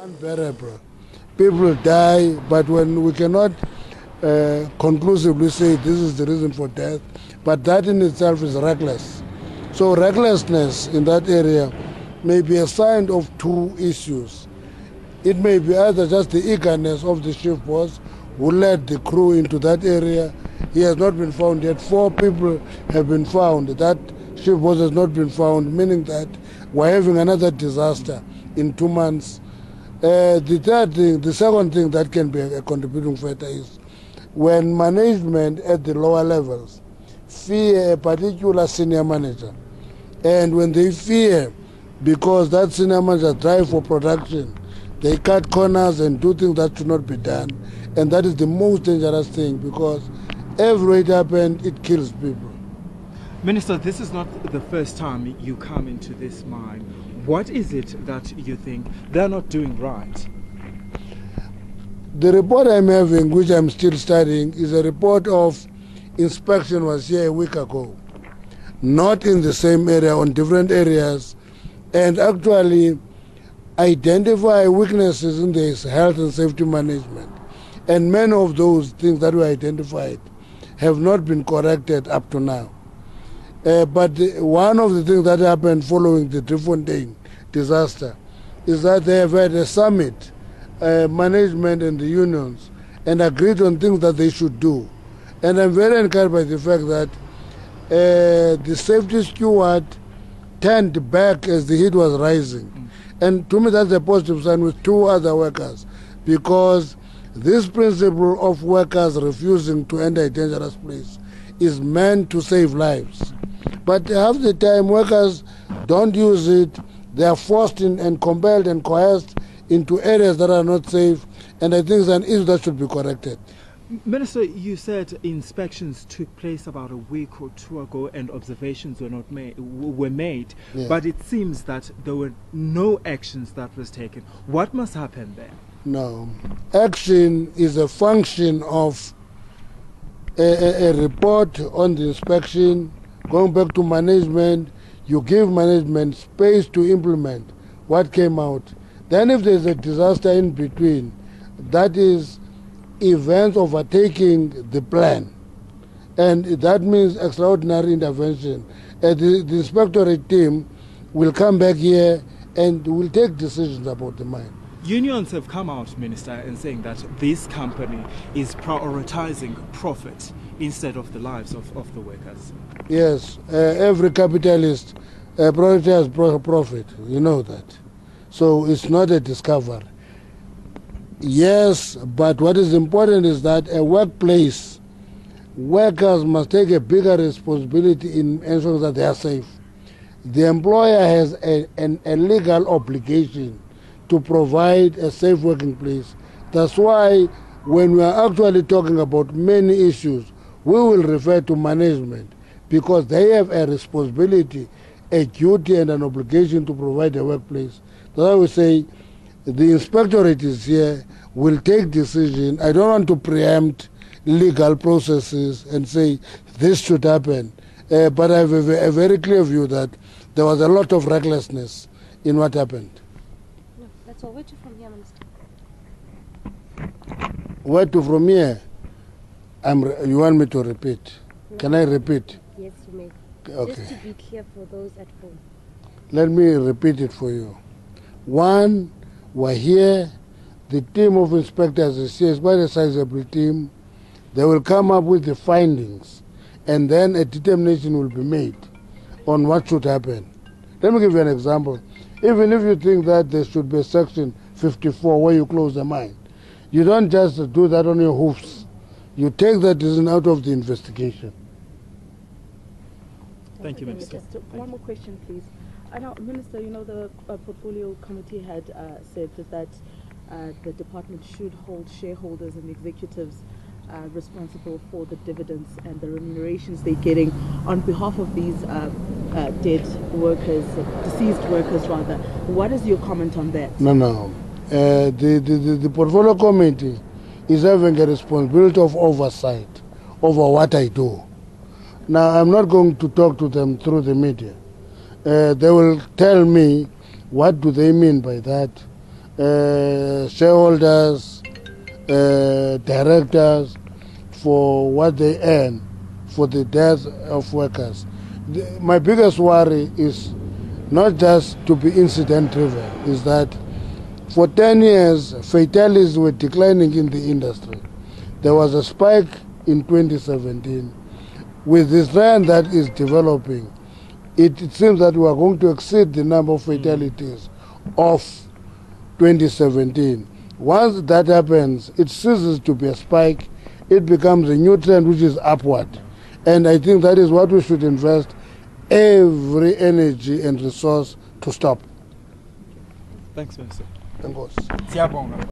unbearable. People die, but when we cannot conclusively say this is the reason for death, but that in itself is reckless. So recklessness in that area may be a sign of two issues. It may be either just the eagerness of the chief boss who led the crew into that area. He has not been found yet. 4 people have been found. That chief boss has not been found, meaning that we're having another disaster in 2 months. The second thing that can be a contributing factor is when management at the lower levels fear a particular senior manager, and when they fear because that senior manager drive for production, they cut corners and do things that should not be done, and that is the most dangerous thing, because every it happens, it kills people. Minister, this is not the first time you come into this mine. What is it that you think they're not doing right? The report I'm having, which I'm still studying, is a report of inspection was here a week ago. Not in the same area, on different areas, and actually identify weaknesses in the health and safety management. And many of those things that were identified have not been corrected up to now. But one of the things that happened following the Driefontein disaster is that they have had a summit, management and the unions, and agreed on things that they should do. And I'm very encouraged by the fact that the safety steward turned back as the heat was rising. And to me that's a positive sign with 2 other workers, because this principle of workers refusing to enter a dangerous place is meant to save lives. But half the time workers don't use it. They are forced in and compelled and coerced into areas that are not safe, and I think it's an issue that should be corrected. Minister, you said inspections took place about a week or 2 ago and observations were made, Yeah. but it seems that there were no actions that was taken. What must happen there? No. Action is a function of a report on the inspection, going back to management. You give management space to implement what came out. Then if there's a disaster in between, that is events overtaking the plan. And that means extraordinary intervention. The inspectorate team will come back here and will take decisions about the mine. Unions have come out, Minister, and saying that this company is prioritizing profit instead of the lives of the workers. Yes, every capitalist prioritizes profit, you know that. So it's not a discovery. Yes, but what is important is that a workplace, workers must take a bigger responsibility in ensuring that they are safe. The employer has a legal obligation to provide a safe working place. That's why when we are actually talking about many issues, we will refer to management, because they have a responsibility, a duty and an obligation to provide a workplace. That's why we say the inspectorate is here, will take decision. I don't want to preempt legal processes and say this should happen, but I have a very clear view that there was a lot of recklessness in what happened. No, that's all. Where to from here, Minister? Where to from here? You want me to repeat? No. Can I repeat? Yes, you may. Okay. Just to be clear for those at home. Let me repeat it for you. 1, we're here. The team of inspectors is here. It's quite a sizable team. They will come up with the findings, and then a determination will be made on what should happen. Let me give you an example. Even if you think that there should be a section 54 where you close the mine, you don't just do that on your hoofs. You take that decision out of the investigation. Thank you, Minister. Just one more question, please. I know, Minister, you know, the portfolio committee had said that the department should hold shareholders and executives responsible for the dividends and the remunerations they're getting on behalf of these dead workers, deceased workers rather. What is your comment on that? No. The portfolio committee is having a responsibility of oversight over what I do. Now, I'm not going to talk to them through the media. They will tell me what do they mean by that. shareholders, directors for what they earn for the death of workers. My biggest worry is not just to be incident driven, is that for 10 years fatalities were declining in the industry. There was a spike in 2017. With this trend that is developing, it seems that we are going to exceed the number of fatalities of 2017. Once that happens, it ceases to be a spike. It becomes a new trend which is upward. And I think that is what we should invest every energy and resource to stop. Thanks, Minister. Thank you.